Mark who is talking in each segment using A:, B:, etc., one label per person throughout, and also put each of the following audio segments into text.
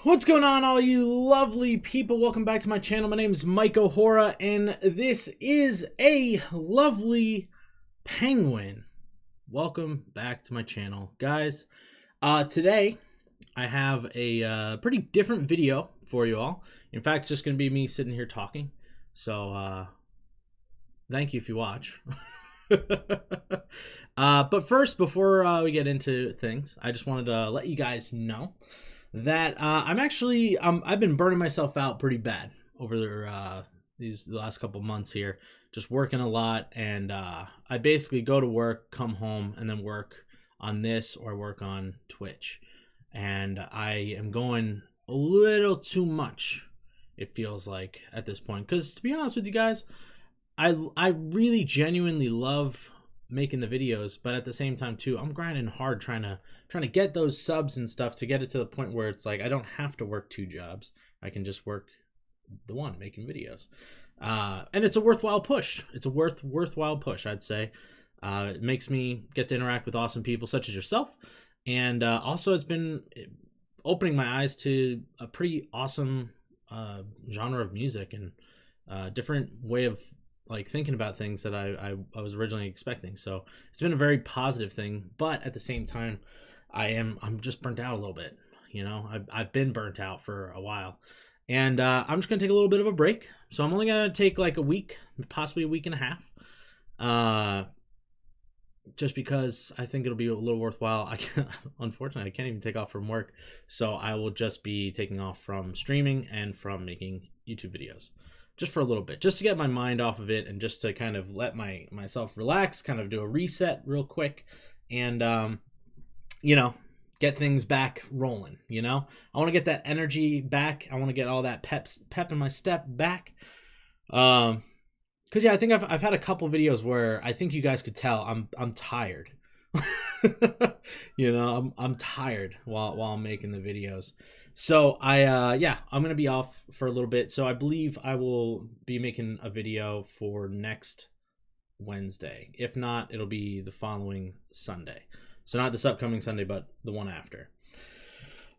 A: What's going on, all you lovely people? Welcome back to my channel. My name is Mike O'Hora, and this is a lovely penguin. Welcome back to my channel, guys. Today, I have a pretty different video for you all. In fact, it's just going to be me sitting here talking. So, thank you if you watch. But first, before we get into things, I just wanted to let you guys know that I've been burning myself out pretty bad over the last couple months here, just working a lot, and I basically go to work, come home, and then work on this or work on Twitch, and I am going a little too much, it feels like, at this point, because to be honest with you guys, I really genuinely love making the videos, but at the same time too, I'm grinding hard trying to get those subs and stuff to get it to the point where it's like I don't have to work two jobs. I can just work the one, making videos. And it's a worthwhile push. It's a worthwhile push, I'd say. It makes me get to interact with awesome people such as yourself, and also it's been opening my eyes to a pretty awesome genre of music and different way of like thinking about things that I was originally expecting. So it's been a very positive thing, but at the same time, I'm just burnt out a little bit. You know, I've been burnt out for a while, and I'm just gonna take a little bit of a break. So I'm only gonna take like a week, possibly a week and a half, just because I think it'll be a little worthwhile. Unfortunately, I can't even take off from work, so I will just be taking off from streaming and from making YouTube videos. Just for a little bit, just to get my mind off of it and just to kind of let myself relax, kind of do a reset real quick, and you know, get things back rolling. You know, I want to get that energy back. I want to get all that pep in my step back. Because yeah, I think I've had a couple videos where I think you guys could tell I'm tired. You know, I'm tired while I'm making the videos. So I'm gonna be off for a little bit. So I believe I will be making a video for next Wednesday. If not, it'll be the following Sunday. So not this upcoming Sunday, but the one after.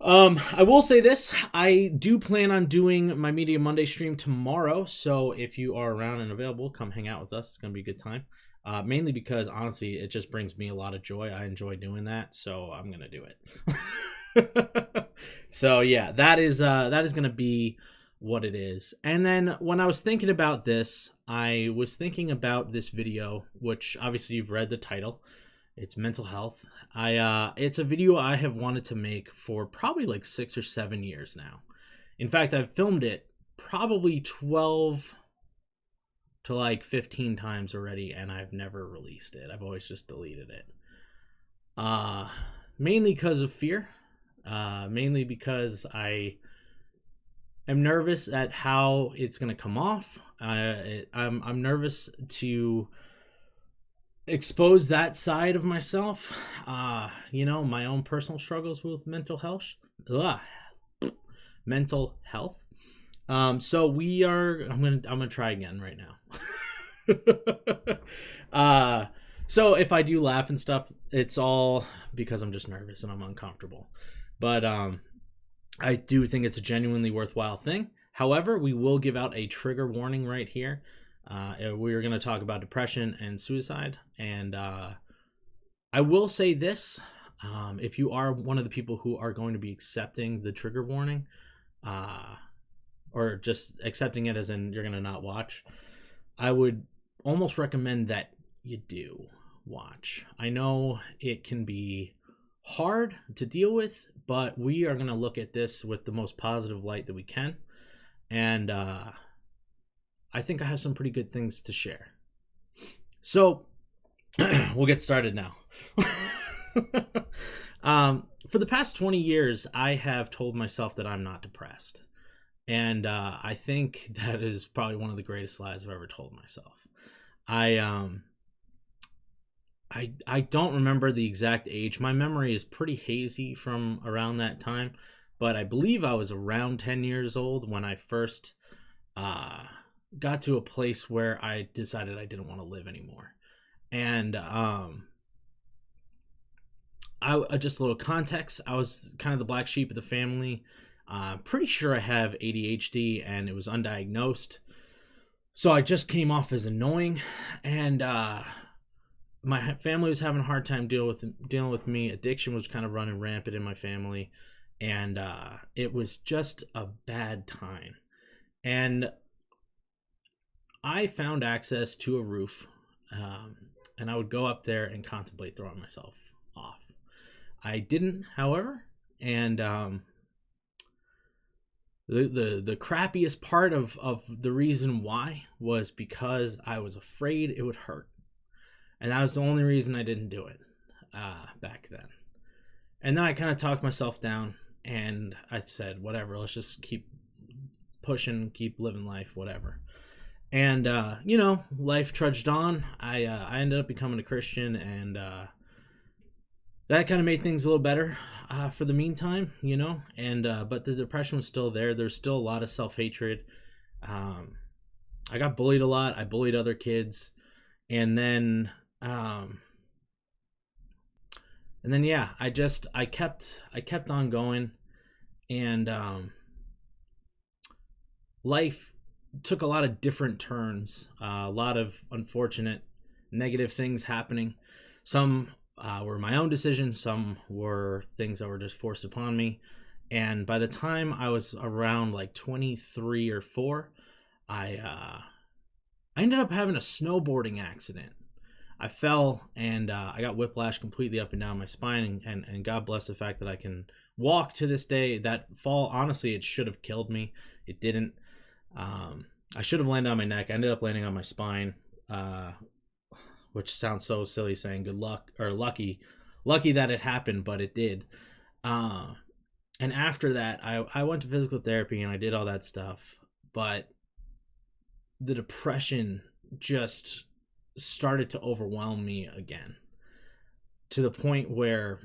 A: I will say this, I do plan on doing my Media Monday stream tomorrow. So if you are around and available, come hang out with us. It's gonna be a good time. Mainly because honestly, it just brings me a lot of joy. I enjoy doing that, so I'm gonna do it. So yeah, that is gonna be what it is. And then when I was thinking about this, I was thinking about this video, which obviously you've read the title. It's mental health. It's a video I have wanted to make for probably like 6 or 7 years now. In fact, I've filmed it probably 12 to like 15 times already, and I've never released it. I've always just deleted it. Mainly because of fear. Mainly because I am nervous at how it's gonna come off. I'm nervous to expose that side of myself. You know, my own personal struggles with mental health. Mental health. So I'm gonna try again right now. So if I do laugh and stuff, it's all because I'm just nervous and I'm uncomfortable. But I do think it's a genuinely worthwhile thing. However, we will give out a trigger warning right here. We're going to talk about depression and suicide. And I will say this, if you are one of the people who are going to be accepting the trigger warning, or just accepting it as in you're going to not watch, I would almost recommend that you do watch. I know it can be hard to deal with, but we are going to look at this with the most positive light that we can. And I think I have some pretty good things to share. So we'll get started now. For the past 20 years, I have told myself that I'm not depressed. And I think that is probably one of the greatest lies I've ever told myself. I don't remember the exact age. My memory is pretty hazy from around that time, but I believe I was around 10 years old when I first got to a place where I decided I didn't want to live anymore. And just a little context, I was kind of the black sheep of the family. Pretty sure I have ADHD and it was undiagnosed. So I just came off as annoying, and my family was having a hard time dealing with me. Addiction was kind of running rampant in my family, and it was just a bad time. And I found access to a roof, and I would go up there and contemplate throwing myself off. I didn't, however, and the crappiest part of the reason why was because I was afraid it would hurt, and that was the only reason I didn't do it back then. And then I kind of talked myself down, and I said, whatever, let's just keep pushing, keep living life, whatever. And life trudged on. I ended up becoming a Christian, and that kind of made things a little better for the meantime, and but the depression was still there. There's still a lot of self-hatred. I got bullied a lot. I bullied other kids, and then yeah, I kept on going, and life took a lot of different turns, a lot of unfortunate negative things happening. Some were my own decisions, some were things that were just forced upon me. And by the time I was around like 23 or 4, I ended up having a snowboarding accident. I fell, and I got whiplash completely up and down my spine, and God bless the fact that I can walk to this day. That fall, honestly, it should have killed me. It didn't. I should have landed on my neck. I ended up landing on my spine, which sounds so silly saying good luck or lucky that it happened, but it did. And after that, I went to physical therapy and I did all that stuff, but the depression just started to overwhelm me again, to the point where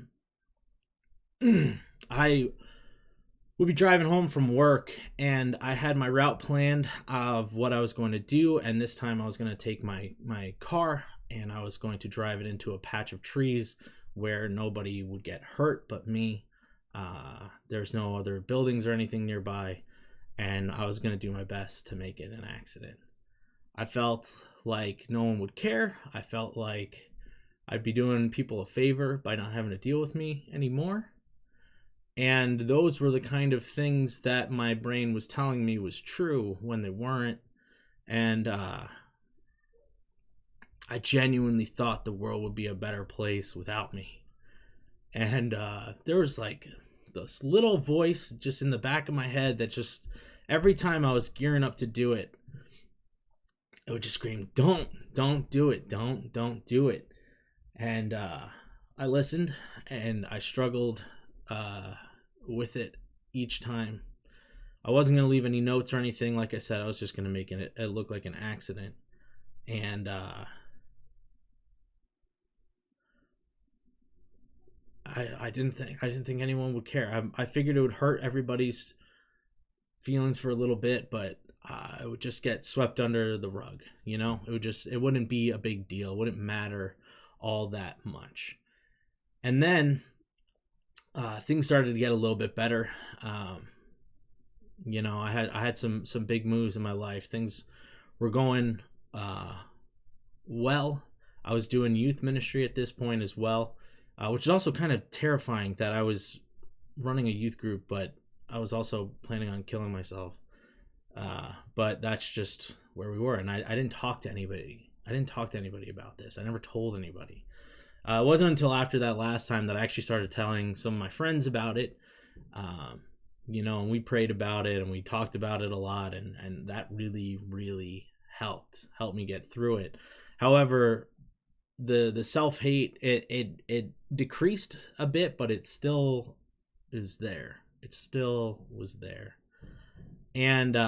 A: I would be driving home from work, and I had my route planned of what I was going to do, and this time I was going to take my car, and I was going to drive it into a patch of trees where nobody would get hurt but me. There's no other buildings or anything nearby, and I was going to do my best to make it an accident. I felt like no one would care. I felt like I'd be doing people a favor by not having to deal with me anymore. And those were the kind of things that my brain was telling me was true when they weren't. And I genuinely thought the world would be a better place without me. And there was like this little voice just in the back of my head that just, every time I was gearing up to do it, it would just scream, don't do it. Don't do it. And I listened, and I struggled with it each time. I wasn't going to leave any notes or anything. Like I said, I was just going to make it look like an accident. And I didn't think anyone would care. I figured it would hurt everybody's feelings for a little bit, but it would just get swept under the rug. It wouldn't be a big deal. It wouldn't matter all that much. And then things started to get a little bit better. I had some big moves in my life. Things were going well. I was doing youth ministry at this point as well, which is also kind of terrifying that I was running a youth group, but I was also planning on killing myself. But that's just where we were, and I didn't talk to anybody. I didn't talk to anybody about this. I never told anybody. It wasn't until after that last time that I actually started telling some of my friends about it, and we prayed about it, and we talked about it a lot, and that really, really helped me get through it. However, the self-hate, it decreased a bit, but it still is there. It still was there. And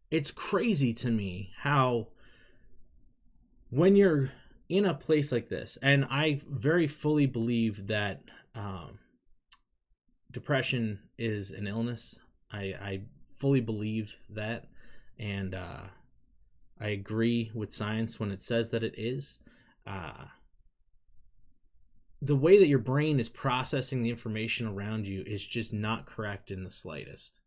A: it's crazy to me how when you're in a place like this, and I very fully believe that depression is an illness. I fully believe that, and I agree with science when it says that it is. the way that your brain is processing the information around you is just not correct in the slightest.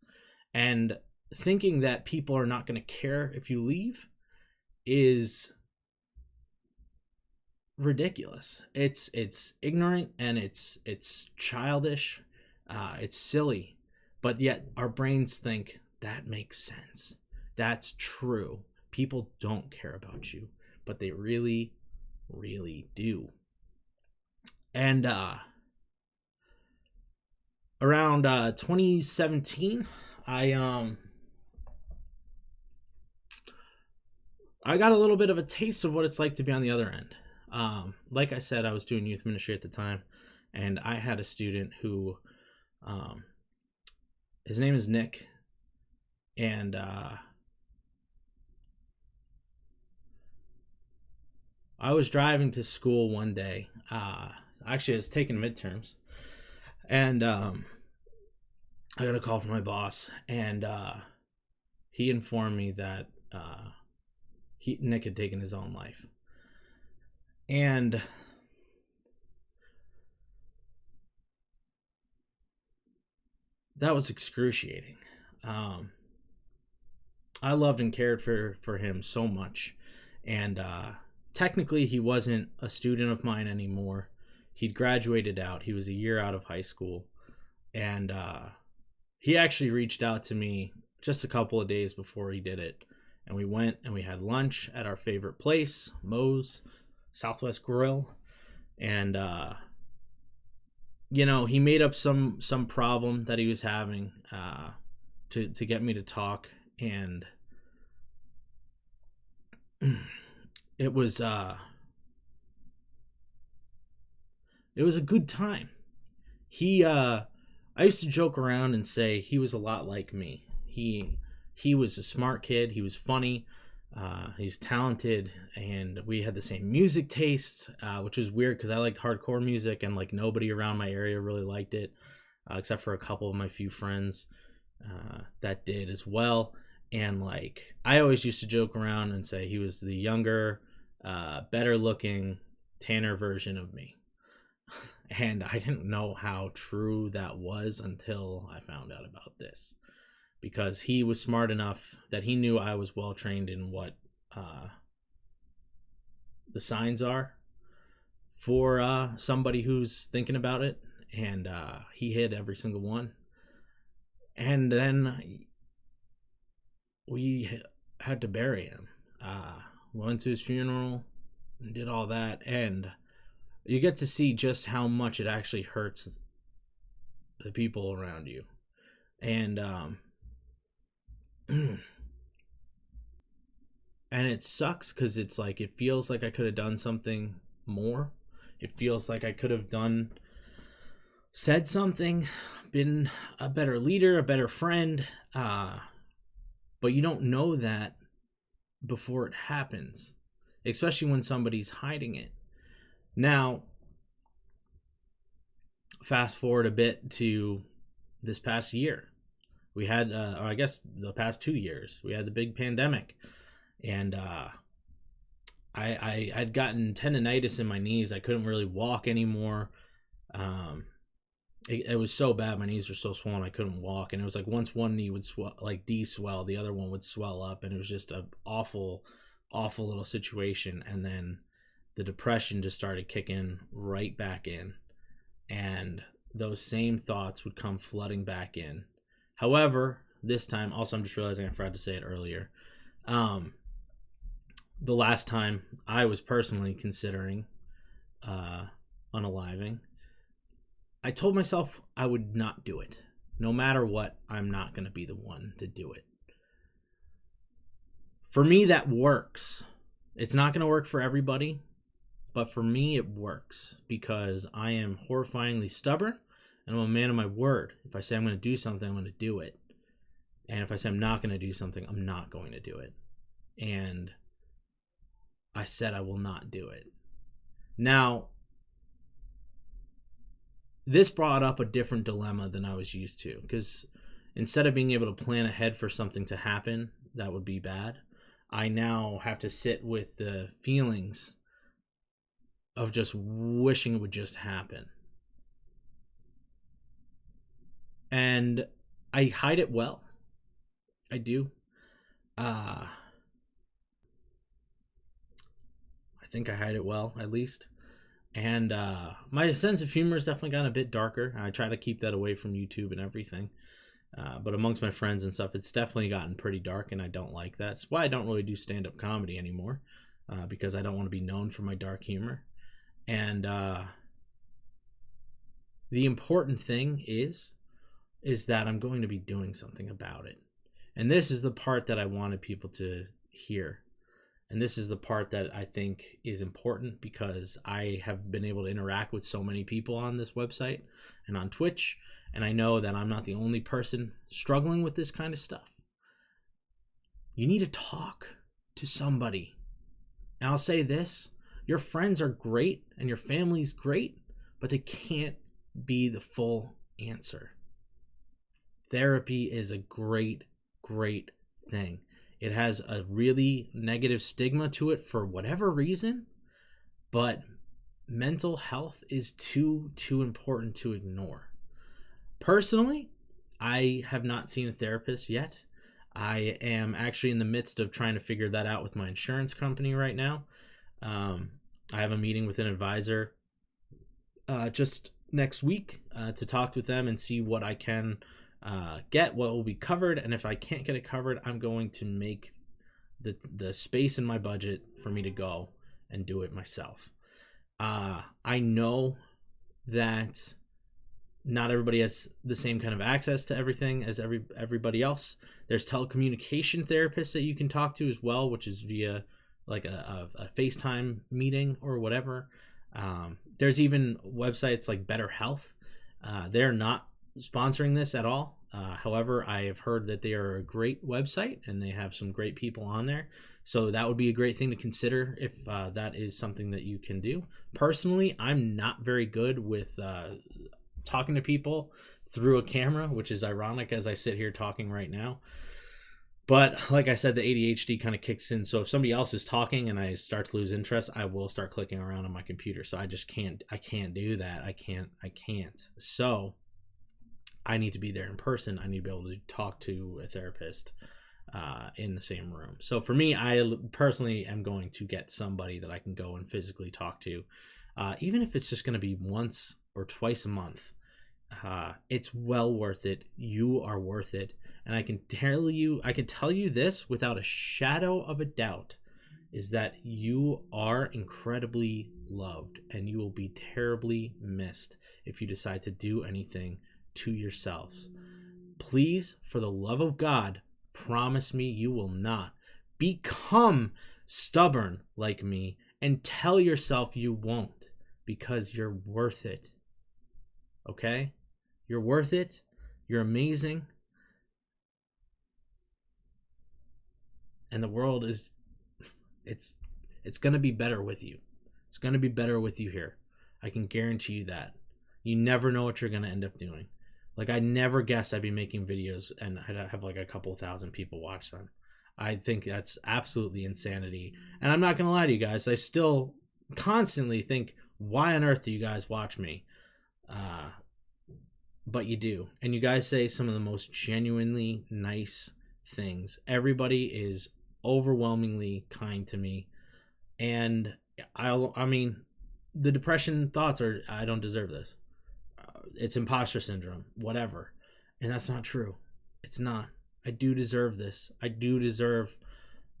A: And thinking that people are not going to care if you leave is ridiculous. It's ignorant, and it's childish. It's silly, but yet our brains think that makes sense. That's true. People don't care about you, but they really, really do. And around 2017, I got a little bit of a taste of what it's like to be on the other end. Like I said, I was doing youth ministry at the time, and I had a student who, his name is Nick, and I was driving to school one day. Actually, I was taking midterms, and I got a call from my boss, and he informed me that Nick had taken his own life. And that was excruciating. I loved and cared for him so much. And technically, he wasn't a student of mine anymore. He'd graduated out. He was a year out of high school. And he actually reached out to me just a couple of days before he did it. And we went and we had lunch at our favorite place, Moe's Southwest Grill. And he made up some problem that he was having to get me to talk. And it was a good time. I used to joke around and say he was a lot like me. He was a smart kid. He was funny. He's talented, and we had the same music tastes, which was weird because I liked hardcore music, and like nobody around my area really liked it, except for a couple of my few friends that did as well. And like I always used to joke around and say he was the younger, better looking, tanner version of me. And I didn't know how true that was until I found out about this. Because he was smart enough that he knew I was well trained in what the signs are for somebody who's thinking about it. And he hit every single one. And then we had to bury him. Went to his funeral and did all that. And you get to see just how much it actually hurts the people around you. And and it sucks because it's like it feels like I could have done something more. It feels like I could have said something, been a better leader, a better friend, but you don't know that before it happens, especially when somebody's hiding it. Now, fast forward a bit to this past year. We had, or I guess the past 2 years, we had the big pandemic, and I'd gotten tendonitis in my knees. I couldn't really walk anymore. It was so bad. My knees were so swollen I couldn't walk, and it was like once one knee would de-swell, the other one would swell up, and it was just an awful little situation. And then the depression just started kicking right back in, and those same thoughts would come flooding back in. However, this time, also I'm just realizing I forgot to say it earlier, the last time I was personally considering unaliving, I told myself I would not do it. No matter what, I'm not going to be the one to do it. For me, that works. It's not going to work for everybody, but for me, it works because I am horrifyingly stubborn. And I'm a man of my word. If I say I'm going to do something, I'm going to do it. And if I say I'm not going to do something, I'm not going to do it. And I said I will not do it. Now, this brought up a different dilemma than I was used to. Because instead of being able to plan ahead for something to happen that would be bad, I now have to sit with the feelings of just wishing it would just happen. And I hide it well. I do. I think I hide it well, at least. And my sense of humor has definitely gotten a bit darker. I try to keep that away from YouTube and everything. But amongst my friends and stuff, it's definitely gotten pretty dark, and I don't like that. That's why I don't really do stand-up comedy anymore, because I don't want to be known for my dark humor. And the important thing is that I'm going to be doing something about it. And this is the part that I wanted people to hear. And this is the part that I think is important, because I have been able to interact with so many people on this website and on Twitch. And I know that I'm not the only person struggling with this kind of stuff. You need to talk to somebody. And I'll say this, your friends are great and your family's great, but they can't be the full answer. Therapy is a great, great thing. It has a really negative stigma to it for whatever reason, but mental health is too important to ignore. Personally, I have not seen a therapist yet. I am actually in the midst of trying to figure that out with my insurance company right now. I have a meeting with an advisor just next week to talk with them and see what I can get, what will be covered. And if I can't get it covered, I'm going to make the space in my budget for me to go and do it myself. I know that not everybody has the same kind of access to everything as everybody else. There's telecommunication therapists that you can talk to as well, which is via like a FaceTime meeting or whatever. There's even websites like Better Health. They're not sponsoring this at all. However, I have heard that they are a great website and they have some great people on there. So that would be a great thing to consider if that is something that you can do. Personally, I'm not very good with talking to people through a camera, which is ironic as I sit here talking right now. But like I said, the ADHD kind of kicks in. So if somebody else is talking and I start to lose interest, I will start clicking around on my computer. So I can't do that. I can't. So I need to be there in person. I need to be able to talk to a therapist in the same room. So for me, I personally am going to get somebody that I can go and physically talk to, even if it's just going to be once or twice a month. It's well worth it. You are worth it. And I can tell you this without a shadow of a doubt, is that you are incredibly loved and you will be terribly missed if you decide to do anything to yourselves. Please, for the love of God, promise me you will not become stubborn like me and tell yourself you won't, because you're worth it. Okay? You're worth it. You're amazing. And the world is, it's going to be better with you. It's going to be better with you here. I can guarantee you that. You never know what you're going to end up doing. Like, I never guessed I'd be making videos and I'd have like a couple thousand people watch them. I think that's absolutely insanity. And I'm not going to lie to you guys. I still constantly think, why on earth do you guys watch me? But you do. And you guys say some of the most genuinely nice things. Everybody is overwhelmingly kind to me. And I mean, the depression thoughts are, I don't deserve this. It's imposter syndrome, whatever. And that's not true. It's not. I do deserve this. I do deserve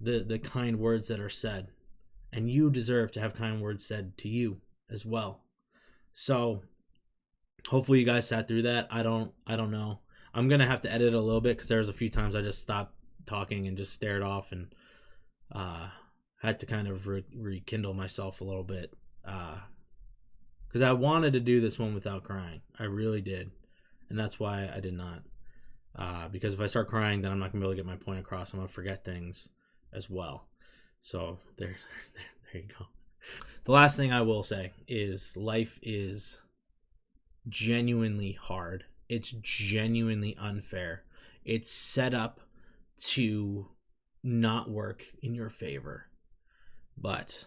A: the kind words that are said. And you deserve to have kind words said to you as well. So hopefully you guys sat through that. I don't know. I'm going to have to edit a little bit because there was a few times I just stopped talking and just stared off and had to kind of rekindle myself a little bit. Because I wanted to do this one without crying. I really did. And that's why I did not. Because if I start crying, then I'm not going to be able to get my point across. I'm going to forget things as well. So there you go. The last thing I will say is life is genuinely hard. It's genuinely unfair. It's set up to not work in your favor. But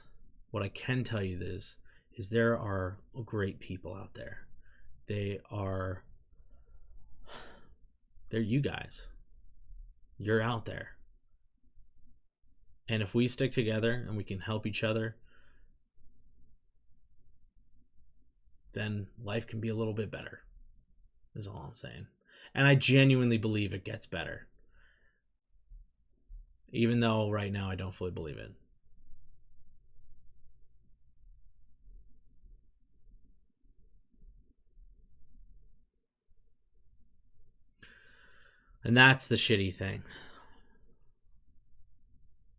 A: what I can tell you is is there are great people out there. They're you guys. You're out there. And if we stick together and we can help each other, then life can be a little bit better, is all I'm saying. And I genuinely believe it gets better. Even though right now I don't fully believe it. And that's the shitty thing.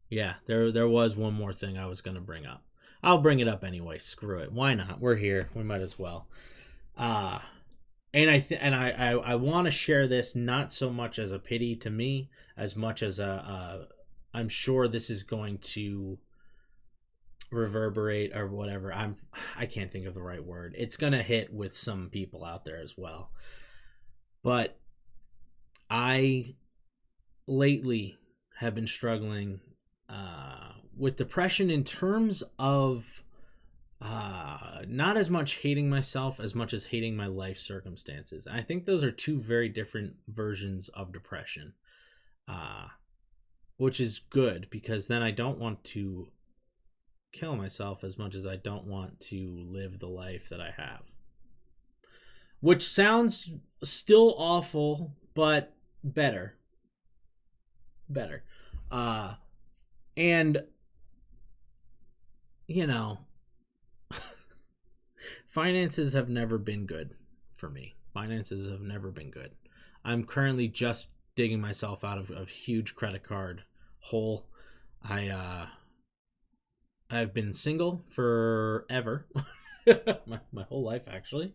A: Yeah, there was one more thing I was going to bring up. I'll bring it up anyway. Screw it. Why not? We're here. We might as well. And I want to share this not so much as a pity to me, as much as I'm sure this is going to reverberate or whatever. I can't think of the right word. It's going to hit with some people out there as well. But I lately have been struggling with depression in terms of not as much hating myself as much as hating my life circumstances. And I think those are two very different versions of depression, which is good because then I don't want to kill myself as much as I don't want to live the life that I have. Which sounds still awful, but better. And, you know, finances have never been good for me. Finances have never been good. I'm currently just digging myself out of a huge credit card hole. I've been single forever. my whole life, actually.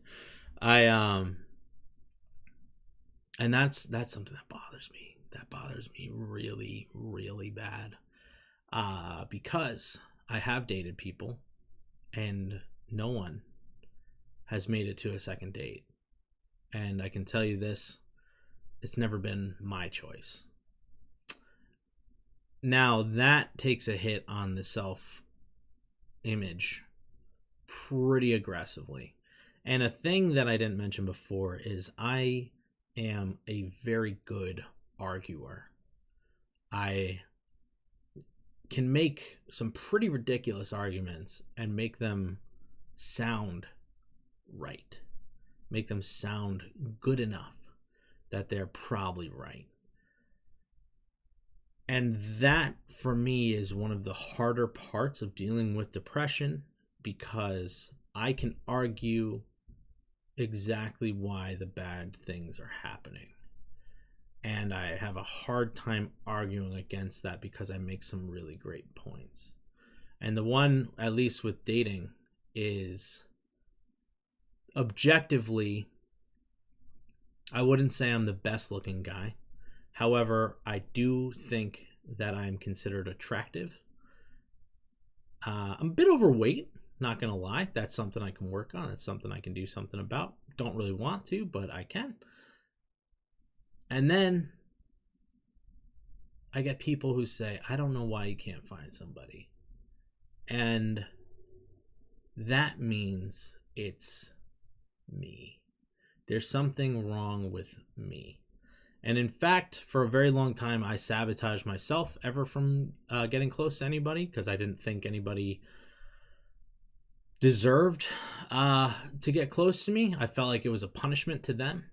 A: And that's something that bothers me. That bothers me really, really bad. Because I have dated people and no one has made it to a second date. And I can tell you this, it's never been my choice. Now that takes a hit on the self-image pretty aggressively. And a thing that I didn't mention before is I am a very good arguer. I can make some pretty ridiculous arguments and make them sound right. Make them sound good enough that they're probably right. And that, for me, is one of the harder parts of dealing with depression, because I can argue exactly why the bad things are happening. And I have a hard time arguing against that because I make some really great points. And the one, at least with dating, is objectively, I wouldn't say I'm the best looking guy. However, I do think that I'm considered attractive. I'm a bit overweight, not going to lie. That's something I can work on. That's something I can do something about. Don't really want to, but I can. And then I get people who say, I don't know why you can't find somebody. And that means it's me. There's something wrong with me. And in fact, for a very long time, I sabotaged myself ever from getting close to anybody because I didn't think anybody deserved to get close to me. I felt like it was a punishment to them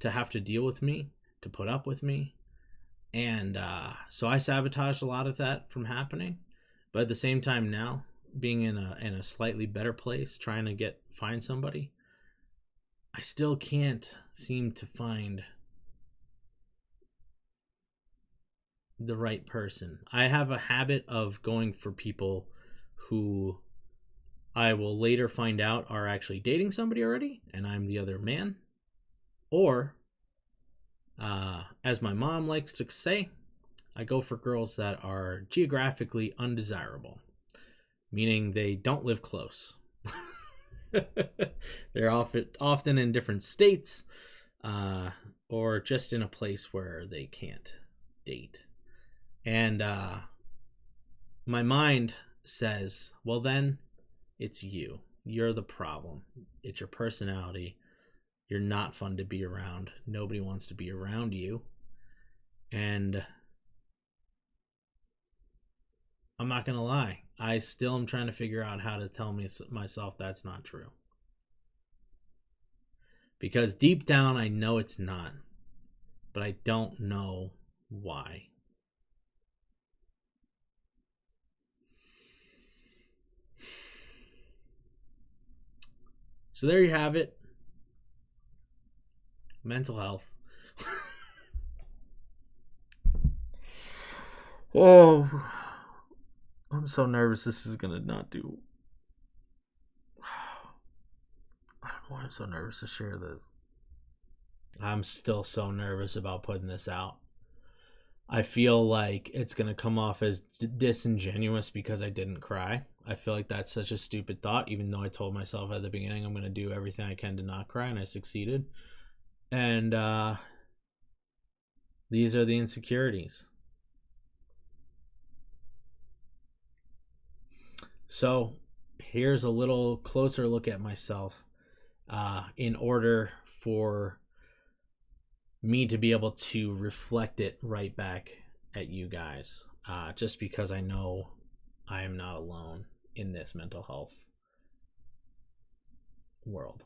A: to have to deal with me, to put up with me. And so I sabotaged a lot of that from happening. But at the same time now, being in a slightly better place, trying to find somebody, I still can't seem to find the right person. I have a habit of going for people who I will later find out are actually dating somebody already, and I'm the other man. Or, as my mom likes to say, I go for girls that are geographically undesirable, meaning they don't live close. They're often in different states, or just in a place where they can't date. And my mind says, well, then it's you. You're the problem. It's your personality. You're not fun to be around. Nobody wants to be around you. And I'm not going to lie. I still am trying to figure out how to tell myself that's not true. Because deep down, I know it's not. But I don't know why. So there you have it. Mental health. Oh, I'm so nervous this is going to not do. I don't know why I'm so nervous to share this. I'm still so nervous about putting this out. I feel like it's going to come off as disingenuous because I didn't cry. I feel like that's such a stupid thought, even though I told myself at the beginning I'm going to do everything I can to not cry, and I succeeded. And these are the insecurities. So here's a little closer look at myself in order for me to be able to reflect it right back at you guys, just because I know I am not alone in this mental health world.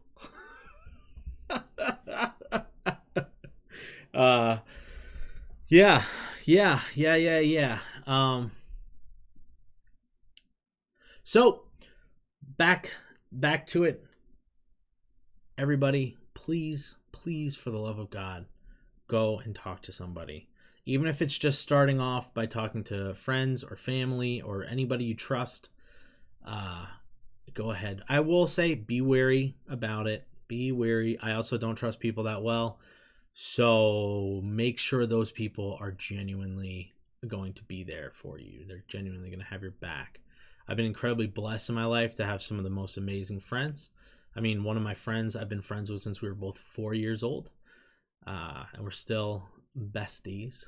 A: Yeah. So back to it. Everybody, please, for the love of God, go and talk to somebody. Even if it's just starting off by talking to friends or family or anybody you trust, go ahead. I will say be wary about it. Be wary. I also don't trust people that well. So make sure those people are genuinely going to be there for you. They're genuinely going to have your back. I've been incredibly blessed in my life to have some of the most amazing friends. I mean, one of my friends I've been friends with since we were both 4 years old. And we're still besties.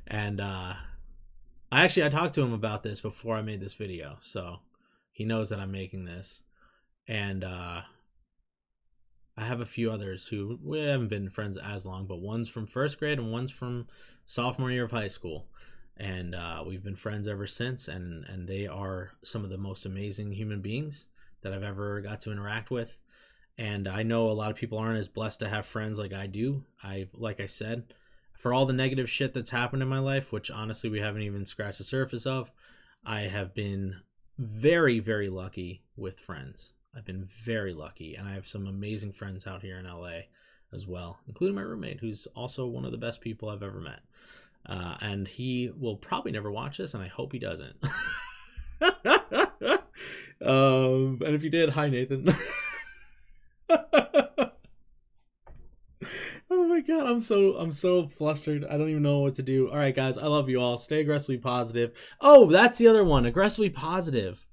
A: And I talked to him about this before I made this video, so he knows that I'm making this. And I have a few others who we haven't been friends as long, but one's from first grade and one's from sophomore year of high school. And we've been friends ever since, and they are some of the most amazing human beings that I've ever got to interact with. And I know a lot of people aren't as blessed to have friends like I do. Like I said, for all the negative shit that's happened in my life, which honestly we haven't even scratched the surface of, I have been very, very lucky with friends. I've been very lucky, and I have some amazing friends out here in LA as well, including my roommate, who's also one of the best people I've ever met. And he will probably never watch this, and I hope he doesn't. And if you did, hi Nathan. Oh my god, I'm so flustered. I don't even know what to do. All right, guys, I love you all. Stay aggressively positive. Oh, that's the other one, aggressively positive.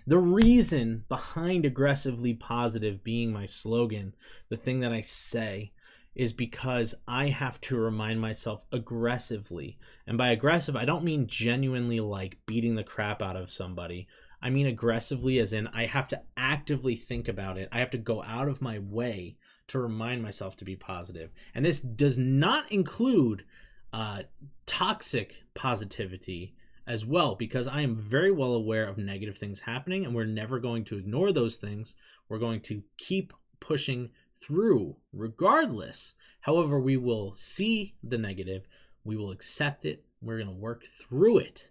A: The reason behind aggressively positive being my slogan, the thing that I say, is because I have to remind myself aggressively. And by aggressive, I don't mean genuinely like beating the crap out of somebody. I mean aggressively as in I have to actively think about it. I have to go out of my way to remind myself to be positive. And this does not include toxic positivity as well, because I am very well aware of negative things happening, and we're never going to ignore those things. We're going to keep pushing through regardless. However, we will see the negative, we will accept it, we're going to work through it,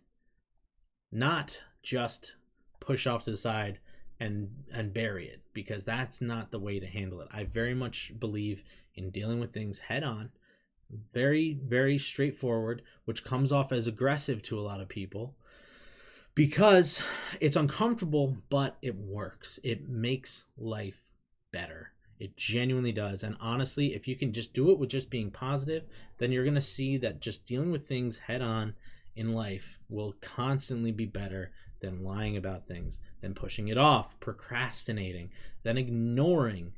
A: not just push off to the side and bury it, because that's not the way to handle it. I very much believe in dealing with things head on, very, very straightforward, which comes off as aggressive to a lot of people because it's uncomfortable, but it works. It makes life better. It genuinely does. And honestly, if you can just do it with just being positive, then you're going to see that just dealing with things head on in life will constantly be better than lying about things, than pushing it off, procrastinating, than ignoring,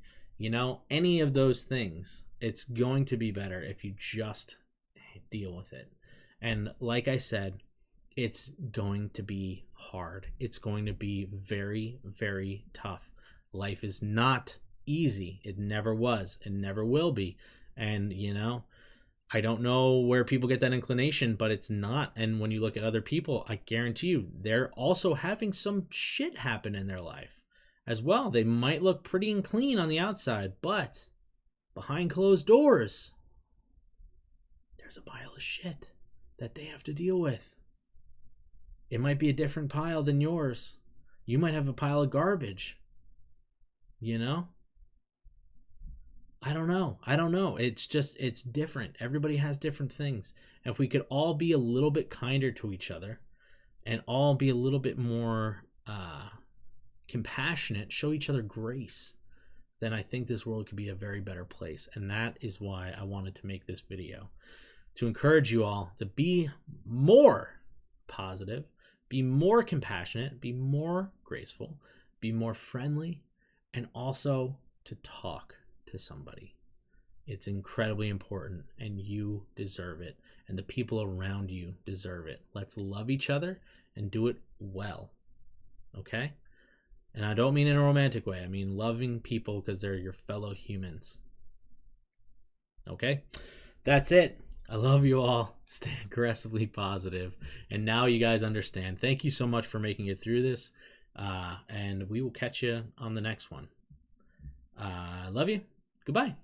A: any of those things. It's going to be better if you just deal with it. And like I said, it's going to be hard. It's going to be very, very tough. Life is not easy. It never was. It never will be. And, you know, I don't know where people get that inclination, but it's not. And when you look at other people, I guarantee you, they're also having some shit happen in their life as well. They might look pretty and clean on the outside, but behind closed doors, there's a pile of shit that they have to deal with. It might be a different pile than yours. You might have a pile of garbage. You know? I don't know. It's different. Everybody has different things. And if we could all be a little bit kinder to each other and all be a little bit more compassionate, show each other grace, then I think this world could be a very better place. And that is why I wanted to make this video, to encourage you all to be more positive, be more compassionate, be more graceful, be more friendly, and also to talk to somebody. It's incredibly important, and you deserve it, and the people around you deserve it. Let's love each other and do it well. Okay? And I don't mean in a romantic way. I mean loving people because they're your fellow humans. Okay? That's it. I love you all. Stay aggressively positive. And now you guys understand. Thank you so much for making it through this. And we will catch you on the next one. Love you. Goodbye.